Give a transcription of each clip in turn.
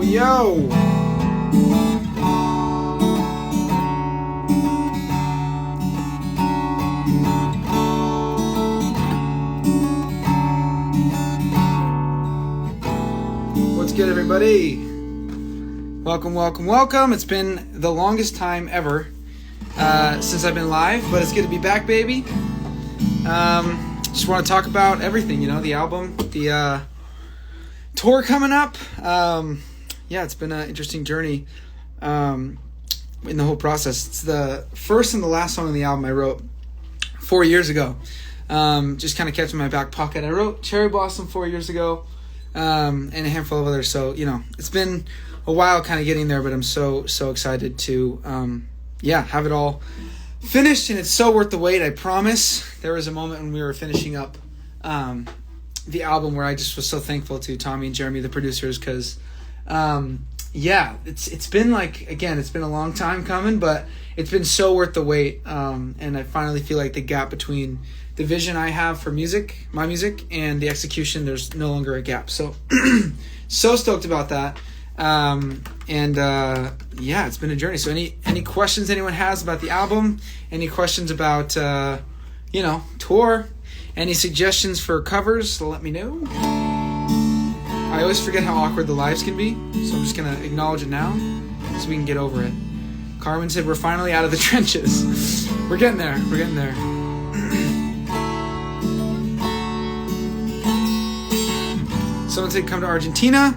yo. What's good, everybody? Welcome. It's been the longest time ever since I've been live, but it's good to be back, baby. Just want to talk about everything, the album, the tour coming up. It's been an interesting journey in the whole process. It's the first and the last song on the album I wrote 4 years ago. Just kind of kept in my back pocket. I wrote Cherry Blossom 4 years ago, and a handful of others. So, it's been a while kind of getting there, but I'm so excited to, have it all finished, and it's so worth the wait, I promise. There was a moment when we were finishing up the album where I just was so thankful to Tommy and Jeremy, the producers, because it's been it's been a long time coming, but it's been so worth the wait, and I finally feel like the gap between the vision I have for music, my music, and the execution, there's no longer a gap. So so stoked about that. It's been a journey. So any questions anyone has about the album, any questions about tour, any suggestions for covers, let me know. I always forget how awkward the lives can be, so I'm just gonna acknowledge it now so we can get over it. Carmen said we're finally out of the trenches. We're getting there. Someone said come to Argentina.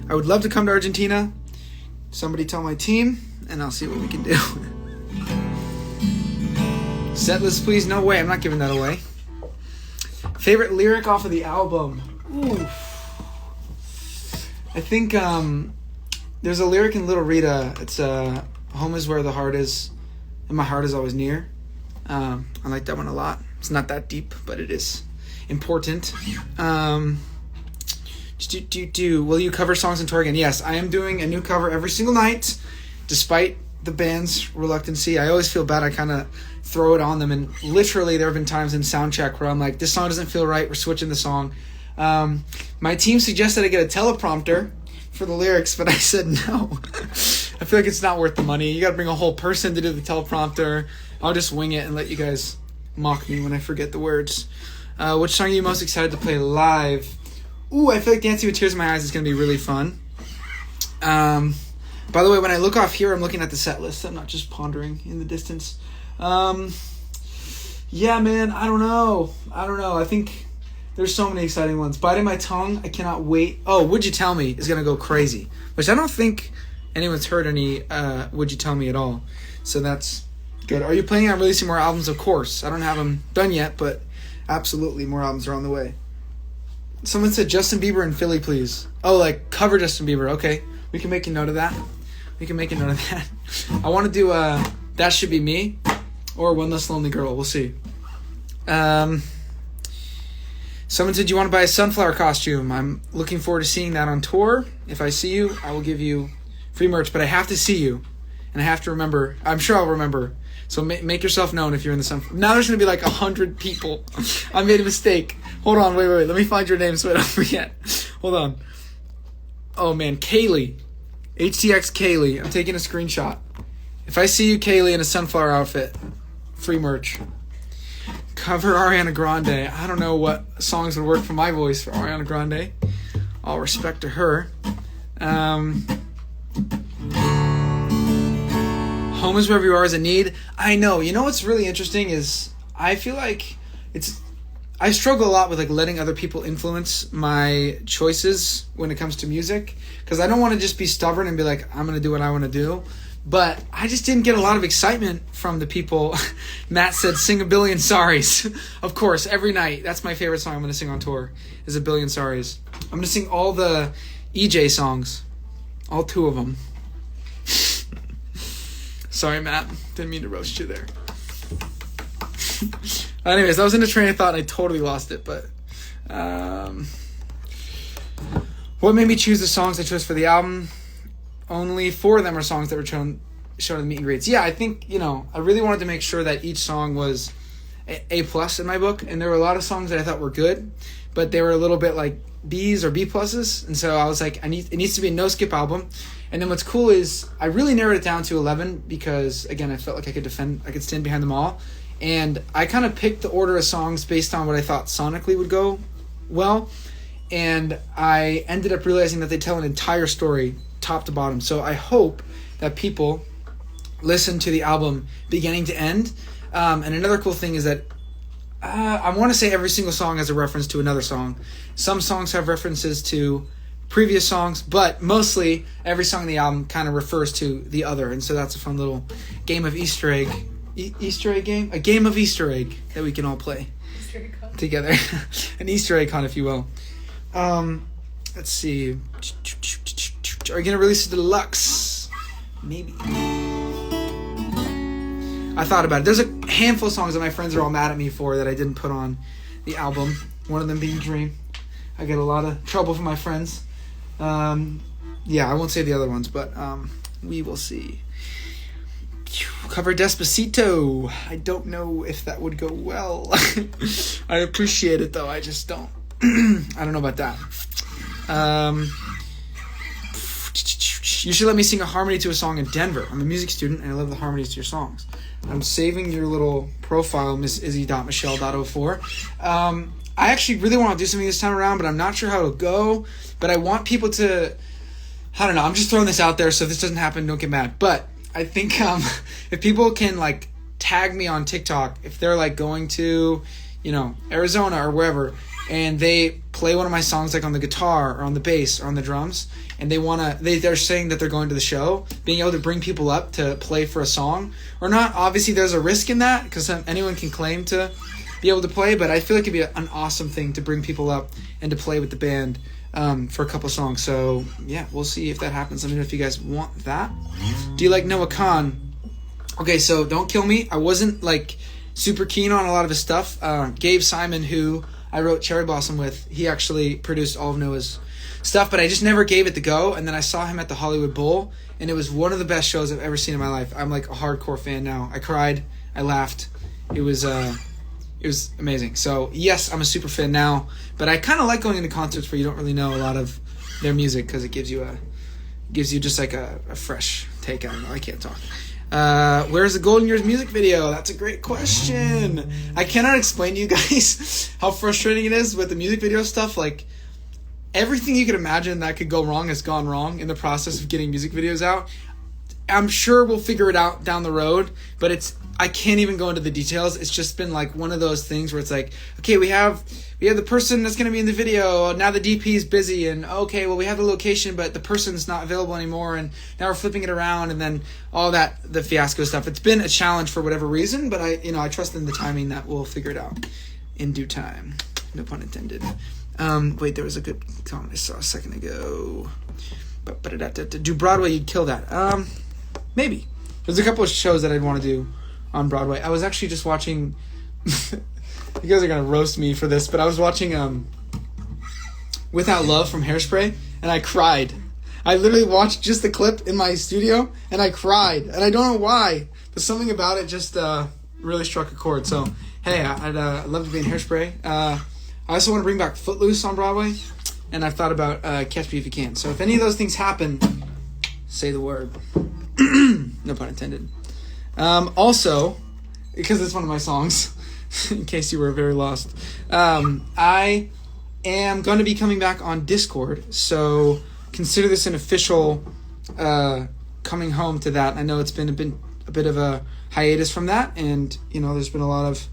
I would love to come to Argentina. Somebody tell my team, and I'll see what we can do. Setlist, please. No way. I'm not giving that away. Favorite lyric off of the album? Ooh. I think there's a lyric in Little Rita. It's home is where the heart is, and my heart is always near. I like that one a lot. It's not that deep, but it is important. Will you cover songs on tour again? Yes, I am doing a new cover every single night, despite the band's reluctancy. I always feel bad. I kind of throw it on them, and literally there have been times in soundcheck where I'm like, this song doesn't feel right, we're switching the song. My team suggested I get a teleprompter for the lyrics, but I said no. I feel like it's not worth the money. You gotta bring a whole person to do the teleprompter. I'll just wing it and let you guys mock me when I forget the words. Which song are you most excited to play live? Ooh, I feel like Dancing with Tears in My Eyes is going to be really fun. By the way, when I look off here, I'm looking at the set list. I'm not just pondering in the distance. I don't know. I think there's so many exciting ones. Biting My Tongue, I cannot wait. Oh, Would You Tell Me is going to go crazy. Which I don't think anyone's heard any Would You Tell Me at all. So that's good. Are you planning on releasing more albums? Of course. I don't have them done yet, but absolutely more albums are on the way. Someone said Justin Bieber in Philly, please. Oh, like cover Justin Bieber. Okay, we can make a note of that. I want to do That Should Be Me or One Less Lonely Girl. We'll see. Someone said you want to buy a sunflower costume. I'm looking forward to seeing that on tour. If I see you, I will give you free merch, but I have to see you, and I have to remember. I'm sure I'll remember. So make yourself known if you're in the sunflower. Now there's going to be like 100 people. I made a mistake. Hold on, wait. Let me find your name so I don't forget. Hold on. Oh, man. Kaylee. HTX Kaylee. I'm taking a screenshot. If I see you, Kaylee, in a sunflower outfit, free merch. Cover Ariana Grande. I don't know what songs would work for my voice for Ariana Grande. All respect to her. Home is wherever you are is a need. I know. You know what's really interesting is I feel like I struggle a lot with letting other people influence my choices when it comes to music, because I don't want to just be stubborn and be like, I'm going to do what I want to do. But I just didn't get a lot of excitement from the people. Matt said, sing A Billion Sorries. Of course, every night. That's my favorite song I'm going to sing on tour is A Billion Sorries. I'm going to sing all the EJ songs. All 2 of them. Sorry, Matt. Didn't mean to roast you there. Anyways, I was in a train of thought and I totally lost it. But what made me choose the songs I chose for the album? Only 4 of them are songs that were shown at the meet and greets. Yeah, I think, I really wanted to make sure that each song was A+ in my book. And there were a lot of songs that I thought were good, but they were a little bit like B's or B pluses, and so I was like, it needs to be a no skip album. And then what's cool is I really narrowed it down to 11 because again I felt like I could stand behind them all, and I kind of picked the order of songs based on what I thought sonically would go well, and I ended up realizing that they tell an entire story top to bottom. So I hope that people listen to the album beginning to end. And another cool thing is that I want to say every single song has a reference to another song. Some songs have references to previous songs, but mostly every song in the album kind of refers to the other. And so that's a fun little game of Easter egg. Easter egg game? A game of Easter egg that we can all play together. An Easter egg hunt, if you will. Let's see. Are you going to release the deluxe? Maybe. I thought about it. There's a handful of songs that my friends are all mad at me for that I didn't put on the album. One of them being Dream. I get a lot of trouble from my friends. Yeah, I won't say the other ones, but we will see. Cover Despacito. I don't know if that would go well. I appreciate it, though. I just don't. I don't know about that. You should let me sing a harmony to a song in Denver. I'm a music student, and I love the harmonies to your songs. I'm saving your little profile, Miss Izzy.Michelle.04. I actually really want to do something this time around, but I'm not sure how it'll go. But I want people to... I don't know. I'm just throwing this out there, so if this doesn't happen, don't get mad. But I think if people can, like, tag me on TikTok, if they're, like, going to, Arizona or wherever, and they play one of my songs, like, on the guitar or on the bass or on the drums, and they're saying that they're going to the show, being able to bring people up to play for a song or not. Obviously, there's a risk in that because anyone can claim to be able to play, but I feel like it'd be an awesome thing to bring people up and to play with the band for a couple songs. So, yeah, we'll see if that happens. Let me know if you guys want that. Do you like Noah Khan? Okay, so don't kill me. I wasn't, like, super keen on a lot of his stuff. Gabe Simon, who I wrote Cherry Blossom with, he actually produced all of Noah's stuff, but I just never gave it the go. And then I saw him at the Hollywood Bowl, and it was one of the best shows I've ever seen in my life. I'm like a hardcore fan now. I cried, I laughed. It was amazing. So yes, I'm a super fan now, but I kind of like going into concerts where you don't really know a lot of their music because it gives you just like a fresh take. I don't know. I can't talk. Where's the Golden Years music video? That's a great question. I cannot explain to you guys how frustrating it is with the music video stuff. Like, everything you could imagine that could go wrong has gone wrong in the process of getting music videos out. I'm sure we'll figure it out down the road, but I can't even go into the details. It's just been like one of those things where it's like, okay, we have the person that's going to be in the video. Now the DP is busy, and okay, well, we have the location, but the person's not available anymore, and now we're flipping it around, and then all that, the fiasco stuff. It's been a challenge for whatever reason, but I trust in the timing that we'll figure it out in due time. No pun intended. Wait, there was a good comment I saw a second ago. Do Broadway, you'd kill that. Maybe. There's a couple of shows that I'd want to do on Broadway. I was actually just watching... You guys are going to roast me for this, but I was watching Without Love from Hairspray, and I cried. I literally watched just the clip in my studio, and I cried. And I don't know why, but something about it just really struck a chord. So, hey, I'd love to be in Hairspray. I also want to bring back Footloose on Broadway, and I've thought about Catch Me If You Can. So if any of those things happen, say the word. No pun intended. Also, because it's one of my songs, in case you were very lost, I am going to be coming back on Discord, so consider this an official coming home to that. I know it's been a bit of a hiatus from that, and there's been a lot of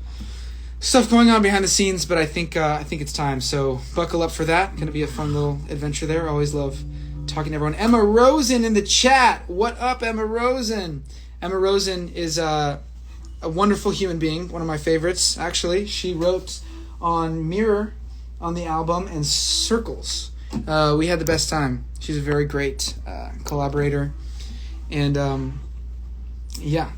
stuff going on behind the scenes, but I think it's time. So buckle up for that. Going to be a fun little adventure there. Always love talking to everyone. Emma Rosen in the chat. What up, Emma Rosen? Emma Rosen is a wonderful human being. One of my favorites, actually. She wrote on Mirror on the album and Circles. We had the best time. She's a very great collaborator. And yeah.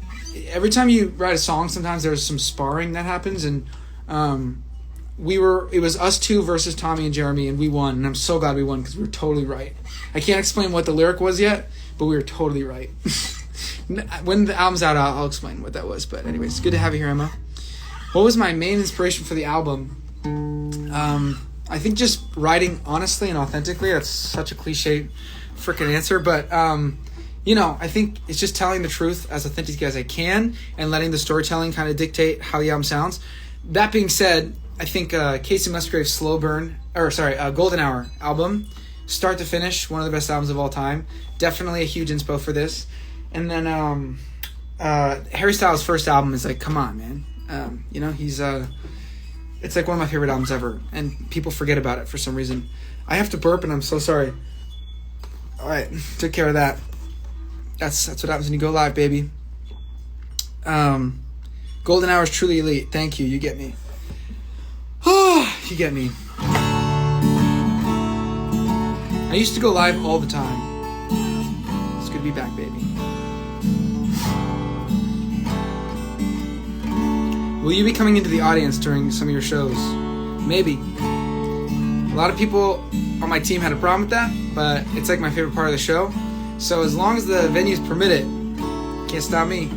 Every time you write a song, sometimes there's some sparring that happens, and it was us two versus Tommy and Jeremy, and we won, and I'm so glad we won because we were totally right. I can't explain what the lyric was yet, but we were totally right. When the album's out, I'll explain what that was, but anyways, good to have you here, Emma. What was my main inspiration for the album? I think just writing honestly and authentically, that's such a cliche freaking answer, but I think it's just telling the truth as authentic as I can and letting the storytelling kind of dictate how the album sounds. That being said, I think Casey Musgrave's Golden Hour album, start to finish, one of the best albums of all time. Definitely a huge inspo for this. And then Harry Styles' first album is like, come on, man. He's it's like one of my favorite albums ever, and people forget about it for some reason. I have to burp, and I'm so sorry. All right, took care of that. That's what happens when you go live, baby. Golden Hour is truly elite. Thank you. You get me. You get me. I used to go live all the time. It's good to be back, baby. Will you be coming into the audience during some of your shows? Maybe. A lot of people on my team had a problem with that, but it's like my favorite part of the show. So as long as the venues permit it, can't stop me.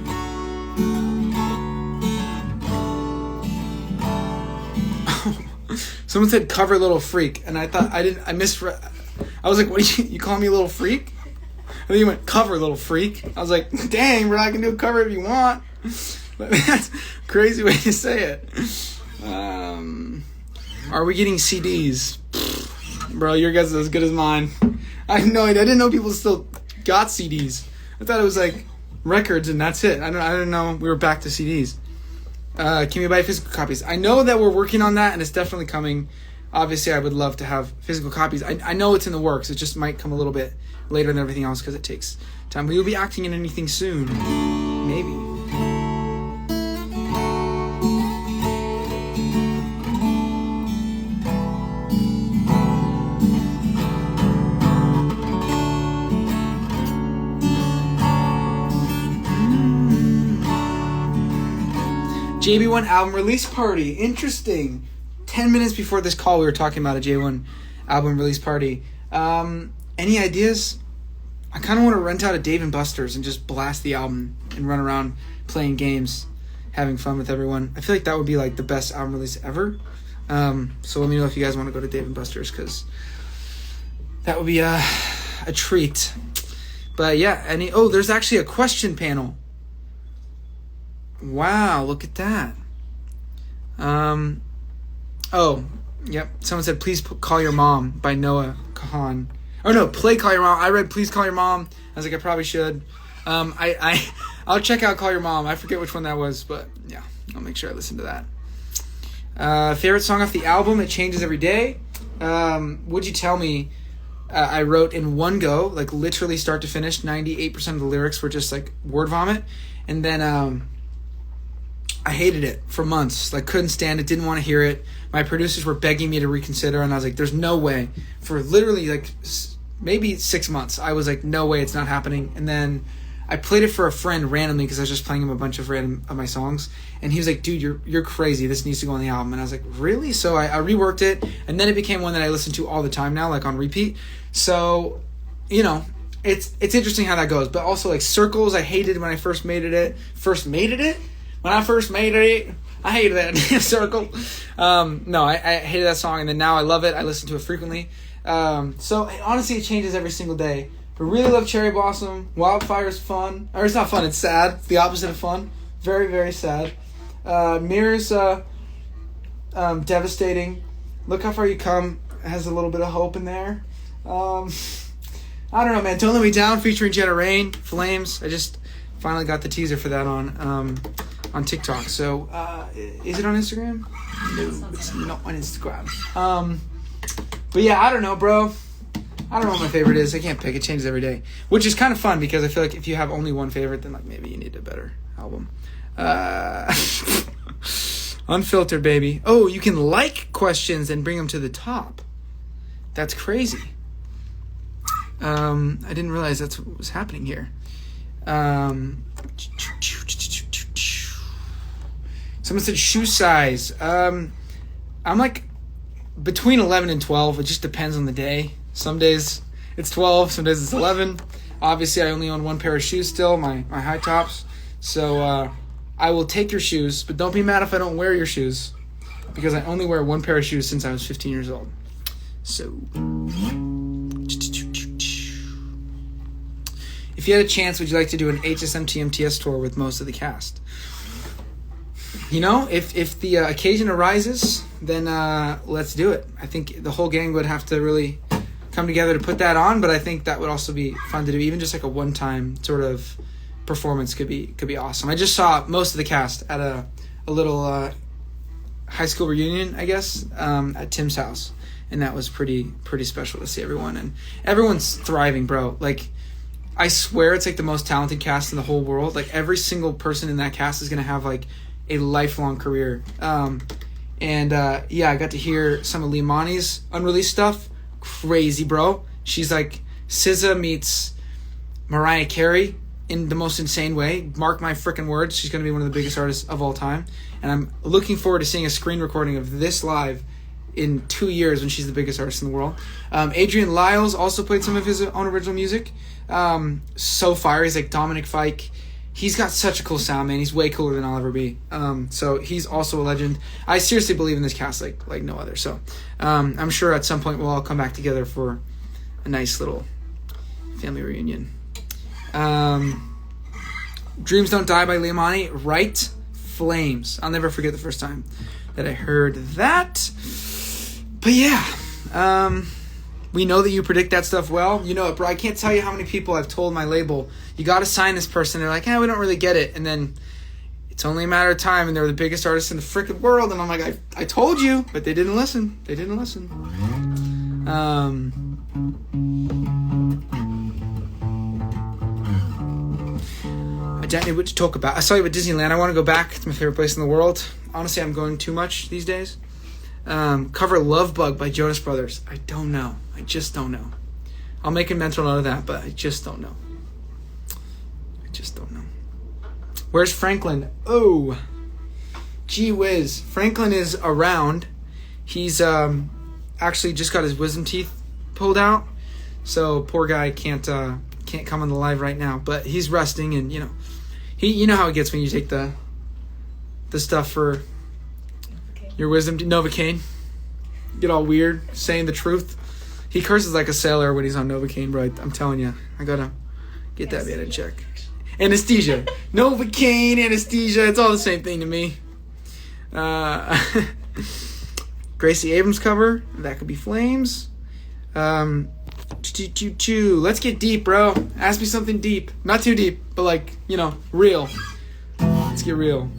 Someone said cover Little Freak, and I thought I was like, what you call me a little freak? And then you went cover Little Freak. I was like, dang, bro, I can do a cover if you want. But that's a crazy way to say it. Are we getting CDs? Bro, your guess is as good as mine. I have no idea. I didn't know people still got CDs. I thought it was like records and that's it. I didn't know we were back to CDs. Can we buy physical copies? I know that we're working on that and it's definitely coming. Obviously, I would love to have physical copies. I know it's in the works. It just might come a little bit later than everything else because it takes time. Will you be acting in anything soon? Maybe. JB1 album release party. Interesting. 10 minutes before this call, we were talking about a J1 album release party. Any ideas? I kind of want to rent out a Dave & Buster's and just blast the album and run around playing games, having fun with everyone. I feel like that would be like the best album release ever. So let me know if you guys want to go to Dave & Buster's because that would be a treat. But yeah, there's actually a question panel. Wow, look at that. Yep. Someone said, please call your mom by Noah Kahan. Oh no, play Call Your Mom. I read Please Call Your Mom. I was like, I probably should. I'll check out Call Your Mom. I forget which one that was, but yeah, I'll make sure I listen to that. Favorite song off the album? It changes every day. Would You Tell Me? I wrote in one go, like literally start to finish. 98% of the lyrics were just like word vomit. And then I hated it for months. Like couldn't stand it, didn't want to hear it. My producers were begging me to reconsider, and I was like, there's no way. For literally like maybe 6 months, I was like, no way, it's not happening. And then I played it for a friend randomly because I was just playing him a bunch of random of my songs, and he was like, dude, you're crazy, this needs to go on the album. And I was like, really? So I reworked it, and then it became one that I listen to all the time now, like on repeat. So it's interesting how that goes. But also like Circles, I hated when I first made it. When I first made it, I hated that Circle. I hated that song, and then now I love it. I listen to it frequently. So honestly, it changes every single day. But really love Cherry Blossom. Wildfire's fun. Or it's not fun, it's sad. It's the opposite of fun. Very, very sad. Mirror's devastating. Look How Far You Come has a little bit of hope in there. I don't know, man. Don't Let Me Down featuring Jetta Rain, Flames. I just finally got the teaser for that on TikTok. So, is it on Instagram? No, it's not on Instagram. But yeah, I don't know, bro. I don't know what my favorite is. I can't pick. It changes every day, which is kind of fun because I feel like if you have only one favorite, then like maybe you need a better album. Unfiltered, baby. Oh, you can like questions and bring them to the top. That's crazy. I didn't realize that's what was happening here. Someone said shoe size. I'm like between 11 and 12. It just depends on the day. Some days it's 12, some days it's 11. Obviously, I only own one pair of shoes still, my high tops. So I will take your shoes, but don't be mad if I don't wear your shoes. because I only wear one pair of shoes since I was 15 years old. So, if you had a chance, would you like to do an Hsmtmts tour with most of the cast? You know, if the occasion arises, then let's do it. I think the whole gang would have to really come together to put that on, but I think that would also be fun to do. Even just like a one-time sort of performance could be awesome. I just saw most of the cast at a little high school reunion, I guess, at Tim's house, and that was pretty special to see everyone, and everyone's thriving, bro. Like, I swear it's like the most talented cast in the whole world. Like, every single person in that cast is gonna have like a lifelong career. I got to hear some of Leimani's unreleased stuff. Crazy, bro. She's like SZA meets Mariah Carey in the most insane way. Mark my freaking words. She's going to be one of the biggest artists of all time. And I'm looking forward to seeing a screen recording of this live in 2 years when she's the biggest artist in the world. Adrian Lyles also played some of his own original music. So fire. He's like Dominic Fike. He's got such a cool sound, man. He's way cooler than I'll ever be. So he's also a legend. I seriously believe in this cast like no other. So I'm sure at some point we'll all come back together for a nice little family reunion. Dreams Don't Die by Leimani. Right? Flames. I'll never forget the first time that I heard that. But yeah. We know that you predict that stuff well. You know it, bro. I can't tell you how many people I've told my label, you got to sign this person. They're like, we don't really get it. And then it's only a matter of time, and they're the biggest artists in the freaking world. And I'm like, I told you, but they didn't listen. They didn't listen. I don't know what to talk about. I saw you at Disneyland. I want to go back. It's my favorite place in the world. Honestly, I'm going too much these days. Cover Love Bug by Jonas Brothers. I don't know. I just don't know. I'll make a mental note of that, but I just don't know. Where's Franklin? Oh, gee whiz. Franklin is around. He's actually just got his wisdom teeth pulled out, so poor guy can't come on the live right now. But he's resting, and you know how it gets when you take the stuff for your wisdom, Novocaine. Get all weird, saying the truth. He curses like a sailor when he's on Novocaine, bro. I'm telling you. I gotta get that man in check. Anesthesia. Novocaine, anesthesia. It's all the same thing to me. Gracie Abrams cover. That could be Flames. Let's get deep, bro. Ask me something deep. Not too deep, but like, real. Let's get real.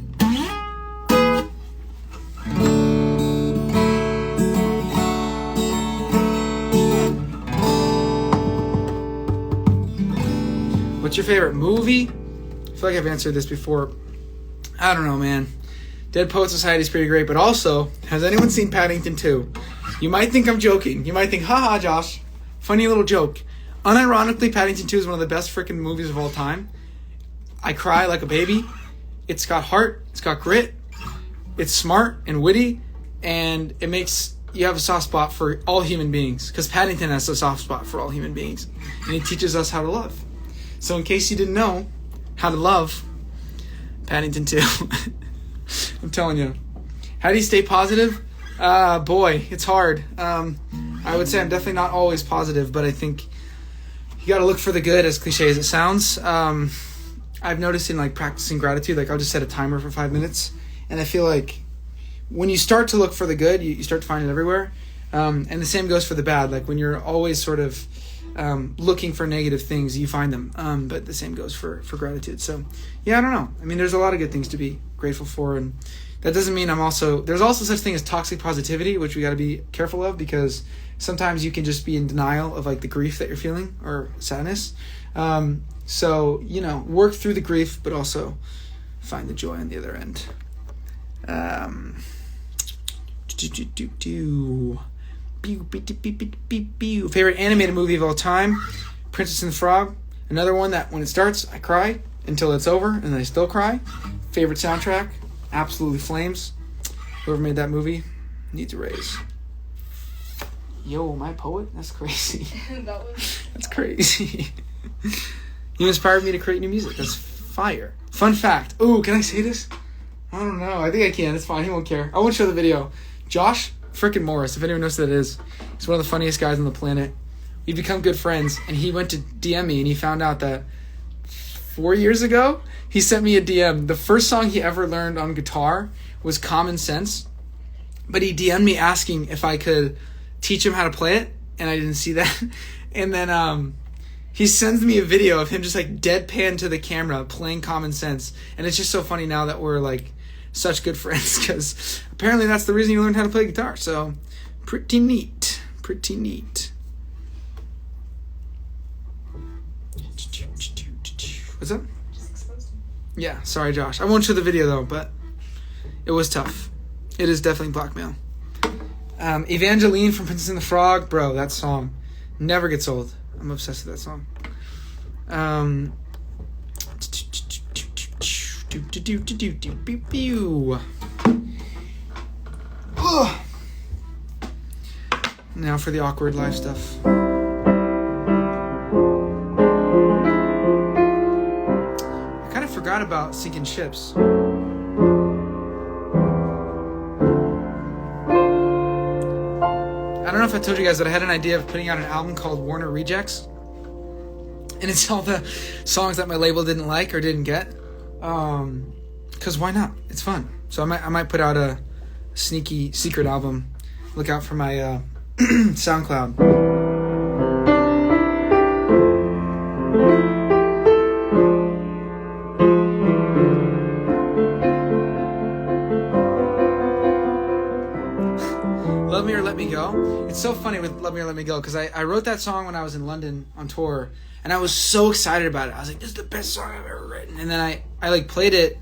What's your favorite movie? I feel like I've answered this before. I don't know, man. Dead Poet Society is pretty great, but also, has anyone seen Paddington 2? You might think I'm joking. You might think, haha, Josh. Funny little joke. Unironically, Paddington 2 is one of the best freaking movies of all time. I cry like a baby. It's got heart. It's got grit. It's smart and witty. And it makes you have a soft spot for all human beings. Because Paddington has a soft spot for all human beings. And he teaches us how to love. So in case you didn't know how to love, Paddington 2. I'm telling you. How do you stay positive? Boy, it's hard. I would say I'm definitely not always positive, but I think you got to look for the good, as cliche as it sounds. I've noticed in like practicing gratitude, like I'll just set a timer for 5 minutes, and I feel like when you start to look for the good, you start to find it everywhere. And the same goes for the bad. Like when you're always sort of looking for negative things, you find them. But the same goes for gratitude. So yeah, I don't know. I mean, there's a lot of good things to be grateful for, and that doesn't mean there's also such thing as toxic positivity, which we got to be careful of, because sometimes you can just be in denial of like the grief that you're feeling or sadness. So, work through the grief, but also find the joy on the other end. Favorite animated movie of all time? Princess and the Frog. Another one that when it starts, I cry until it's over, and then I still cry. Favorite soundtrack? Absolutely Flames. Whoever made that movie needs a raise. Yo, my poet? That's crazy. That's crazy. You inspired me to create new music. That's fire. Fun fact. Ooh, can I say this? I don't know. I think I can. It's fine. He won't care. I won't show the video. Josh freaking Morris, if anyone knows who that is, he's one of the funniest guys on the planet. We've become good friends, and he went to DM me, and he found out that 4 years ago, he sent me a DM. The first song he ever learned on guitar was Common Sense, but he DM'd me asking if I could teach him how to play it, and I didn't see that. And then he sends me a video of him just like deadpan to the camera playing Common Sense, and it's just so funny now that we're like such good friends, because apparently that's the reason you learned how to play guitar. So pretty neat. What's up? Just exposed him. Yeah, sorry Josh. I won't show the video though, but it was tough. It is definitely blackmail. Evangeline from Princess and the Frog, bro, that song never gets old. I'm obsessed with that song. Now for the awkward live stuff. I kind of forgot about sinking ships. I don't know if I told you guys that I had an idea of putting out an album called Warner Rejects. And it's all the songs that my label didn't like or didn't get. Because why not? It's fun. So I might put out a sneaky secret album. Look out for my SoundCloud. Love Me or Let Me Go. It's so funny with Love Me or Let Me Go, because I wrote that song when I was in London on tour, and I was so excited about it. I was like, this is the best song I've ever written. And then I like played it,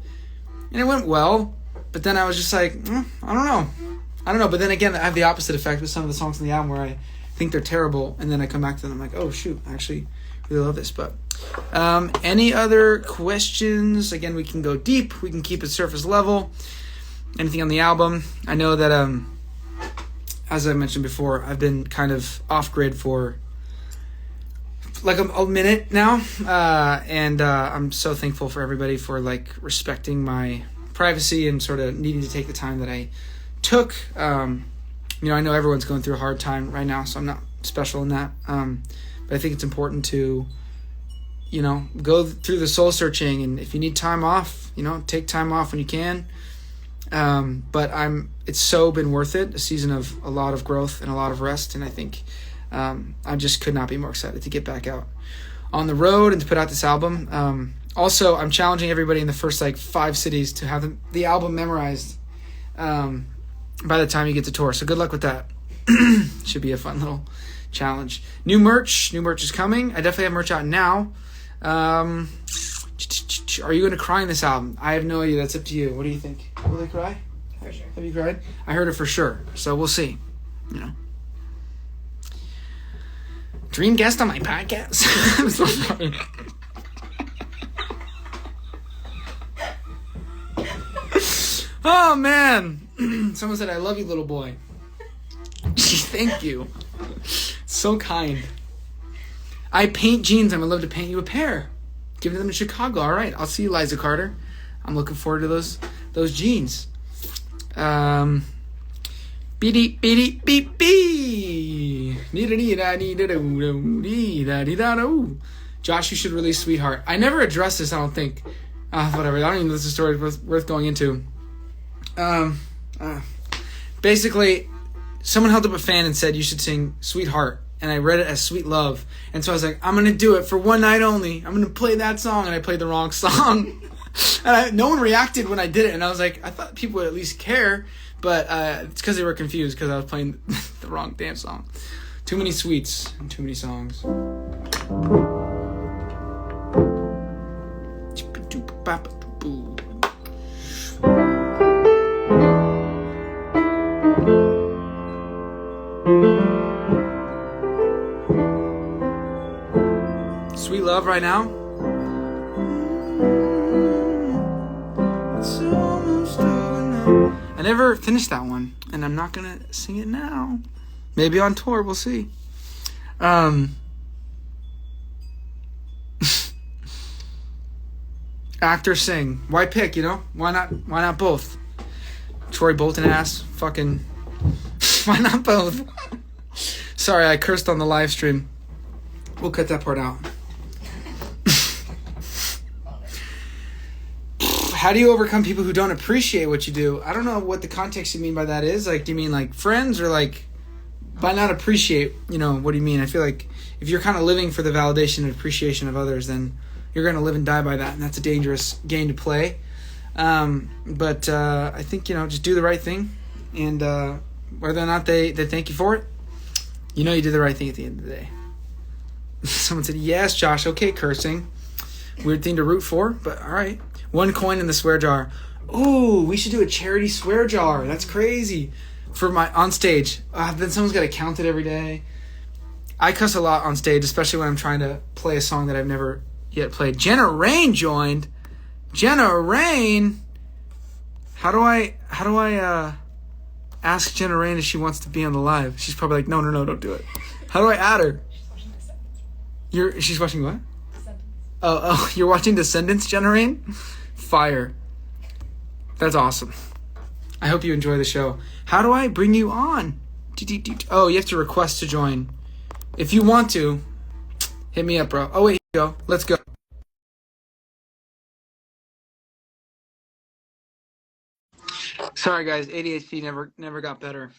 and it went well, but then I was just like, I don't know. But then again, I have the opposite effect with some of the songs on the album where I think they're terrible, and then I come back to them, I'm like, oh shoot, I actually really love this. But any other questions? Again, we can go deep, we can keep it surface level. Anything on the album? I know that as I mentioned before, I've been kind of off grid for like a minute now, and I'm so thankful for everybody for like respecting my privacy and sort of needing to take the time that I took. I know everyone's going through a hard time right now, so I'm not special in that, but I think it's important to go through the soul searching, and if you need time off, take time off when you can. But it's so been worth it, a season of a lot of growth and a lot of rest. And I think, I just could not be more excited to get back out on the road and to put out this album. Also, I'm challenging everybody in the first 5 cities to have the album memorized, by the time you get to tour. So good luck with that. Should be a fun little challenge. New merch is coming. I definitely have merch out now. Are you going to cry in this album? I have no idea. That's up to you. What do you think? Will they cry? For sure. Have you cried? I heard it for sure. So we'll see. Dream guest on my podcast. I'm so sorry. Oh, man. Someone said, I love you, little boy. Thank you. So kind. I paint jeans. I would love to paint you a pair. Give them to Chicago. All right. I'll see you, Liza Carter. I'm looking forward to those jeans. Beep beep beep beep. Josh, you should release Sweetheart. I never addressed this, I don't think. Whatever. I don't even know if this is a story worth going into. Basically, someone held up a fan and said you should sing Sweetheart. And I read it as Sweet Love. And so I was like, I'm going to do it for one night only. I'm going to play that song. And I played the wrong song. And no one reacted when I did it. And I was like, I thought people would at least care. But it's because they were confused because I was playing the wrong damn song. Too many sweets and too many songs. Sweet Love right now. I never finished that one, and I'm not gonna sing it now. Maybe on tour, we'll see. Act or sing. Why pick, you know? Why not both? Troy Bolton ass. Fucking... Why not both? Sorry, I cursed on the live stream. We'll cut that part out. How do you overcome people who don't appreciate what you do? I don't know what the context you mean by that is. Like, do you mean like friends, or like by not appreciate, you know, what do you mean? I feel like if you're kind of living for the validation and appreciation of others, then you're going to live and die by that, and that's a dangerous game to play. But I think, you know, just do the right thing, and whether or not they thank you for it, you know you did the right thing at the end of the day. Someone said, yes, Josh, okay, cursing. Weird thing to root for, but all right. 1 coin in the swear jar. Ooh, we should do a charity swear jar. That's crazy. For my on stage. Then someone's got to count it every day. I cuss a lot on stage, especially when I'm trying to play a song that I've never yet played. Jenna Rain joined. Jenna Rain. How do I ask Jenna Rain if she wants to be on the live? She's probably like, no, don't do it. How do I add her? She's watching what? Oh, you're watching Descendants, Jenna Rain? Fire. That's awesome. I hope you enjoy the show. How do I bring you on? Oh, you have to request to join. If you want to, hit me up, bro. Oh, wait, here you go. Let's go. Sorry, guys. ADHD never got better.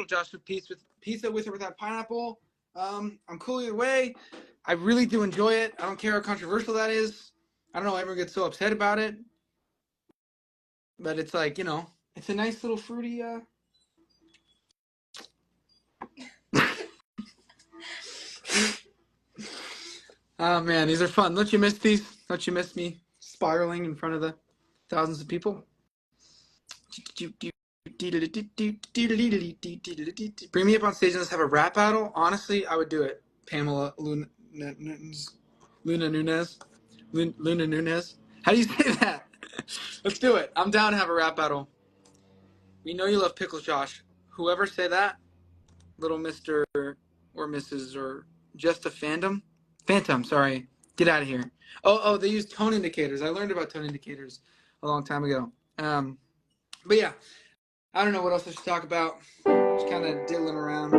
Josh with pizza with or without pineapple. I'm cool either way. I really do enjoy it. I don't care how controversial that is. I don't know why everyone gets so upset about it. But it's like, you know, it's a nice little fruity Oh man, these are fun. Don't you miss these? Don't you miss me spiraling in front of the thousands of people? Bring me up on stage and let's have a rap battle. Honestly, I would do it. Pamela Luna Nunez. How do you say that? Let's do it. I'm down to have a rap battle. We know you love pickles, Josh. Whoever say that, little Mr. or Mrs. or just a Phantom, sorry. Get out of here. Oh, they use tone indicators. I learned about tone indicators a long time ago. But yeah, I don't know what else I should talk about. Just kind of diddling around.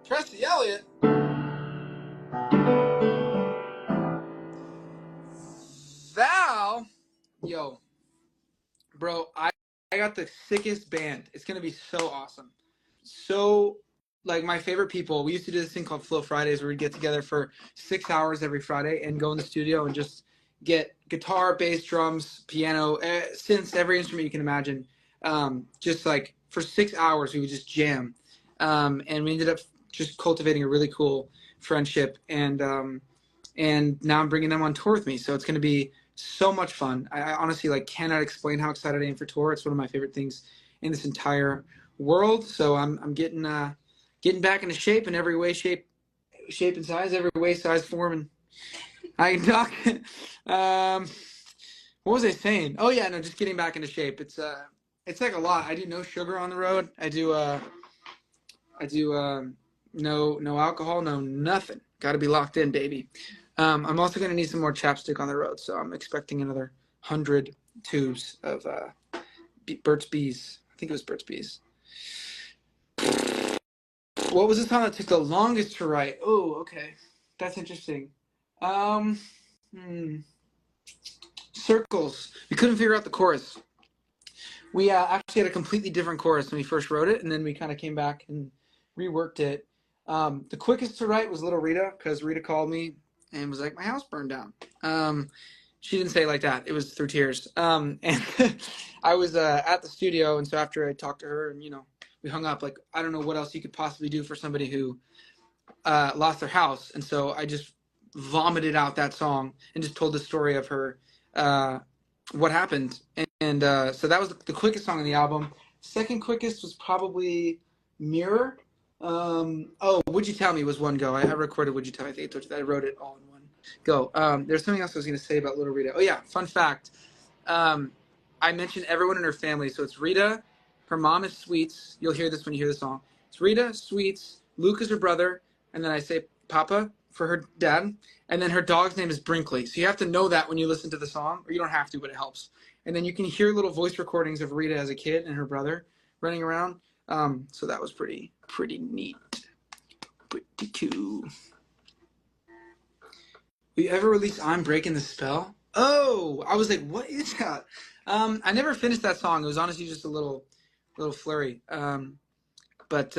Tracy Elliott. Val. Yo. Bro, I got the sickest band. It's going to be so awesome. So, like, my favorite people, we used to do this thing called Flow Fridays where we'd get together for 6 hours every Friday and go in the studio and just get guitar, bass, drums, piano, synths, every instrument you can imagine. Just like for 6 hours, we would just jam. And we ended up just cultivating a really cool friendship. And now I'm bringing them on tour with me. So it's going to be so much fun. I honestly like cannot explain how excited I am for tour. It's one of my favorite things in this entire world. So I'm getting back into shape in every way, shape and size, every way, size, form, and I can talk. What was I saying? Oh yeah, no, just getting back into shape. It's like a lot. I do no sugar on the road. I do no alcohol, no nothing. Got to be locked in, baby. I'm also going to need some more chapstick on the road, so I'm expecting another 100 tubes of Burt's Bees. I think it was Burt's Bees. What was the song that took the longest to write? Oh, okay. That's interesting. Circles. We couldn't figure out the chorus. We actually had a completely different chorus when we first wrote it, and then we kind of came back and reworked it. The quickest to write was Little Rita, because Rita called me and was like, my house burned down. She didn't say it like that. It was through tears. And I was at the studio, and so after I talked to her and, you know, we hung up, like, I don't know what else you could possibly do for somebody who lost their house. And so I just vomited out that song and just told the story of her, what happened. And so that was the quickest song on the album. Second quickest was probably Mirror. Oh, Would You Tell Me was one go. I recorded Would You Tell Me. I think I told you that. I wrote it all in one go. There's something else I was going to say about little Rita. Oh, yeah. Fun fact. Um, I mentioned everyone in her family. So it's Rita. Her mom is Sweets. You'll hear this when you hear the song. It's Rita, Sweets. Luke is her brother. And then I say Papa for her dad. And then her dog's name is Brinkley. So you have to know that when you listen to the song. Or you don't have to, but it helps. And then you can hear little voice recordings of Rita as a kid and her brother running around. So that was pretty neat. Pretty cool. Will you ever release I'm Breaking the Spell? Oh, I was like, what is that? I never finished that song. It was honestly just a little flurry. But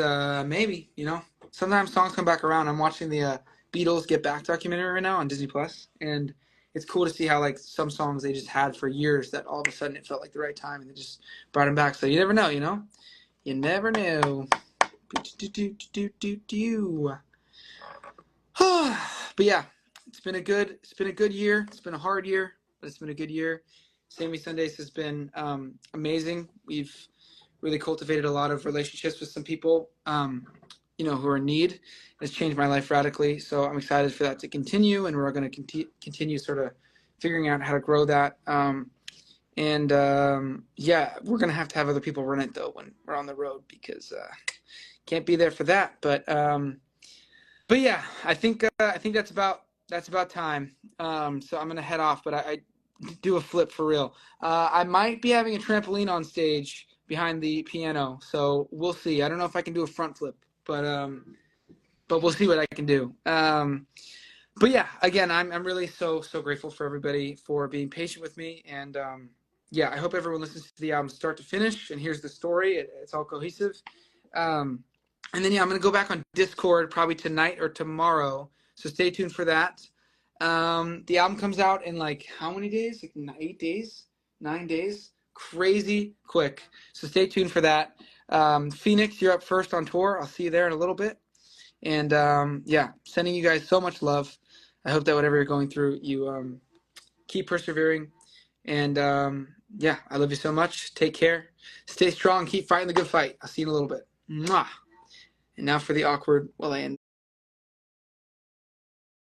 maybe, sometimes songs come back around. I'm watching the Beatles Get Back documentary right now on Disney Plus, and it's cool to see how like some songs they just had for years that all of a sudden it felt like the right time and they just brought them back. So you never know, You never know. But yeah, it's been a good year. It's been a hard year, but it's been a good year. Sammy Sundays has been amazing. We've really cultivated a lot of relationships with some people, who are in need. It's changed my life radically. So I'm excited for that to continue, and we're going to continue sort of figuring out how to grow that. Yeah, we're going to have other people run it though when we're on the road because can't be there for that. But yeah, I think that's about time. So I'm gonna head off, but I do a flip for real. I might be having a trampoline on stage behind the piano, so we'll see. I don't know if I can do a front flip, but we'll see what I can do. But yeah, again, I'm really so grateful for everybody for being patient with me, and yeah, I hope everyone listens to the album start to finish and hears the story. It's all cohesive. And then, yeah, I'm going to go back on Discord probably tonight or tomorrow. So stay tuned for that. The album comes out in like how many days? Like 8 days? 9 days? Crazy quick. So stay tuned for that. Phoenix, you're up first on tour. I'll see you there in a little bit. And yeah, sending you guys so much love. I hope that whatever you're going through, you keep persevering. And yeah, I love you so much. Take care. Stay strong. Keep fighting the good fight. I'll see you in a little bit. Mwah. And now for the awkward, well, I end.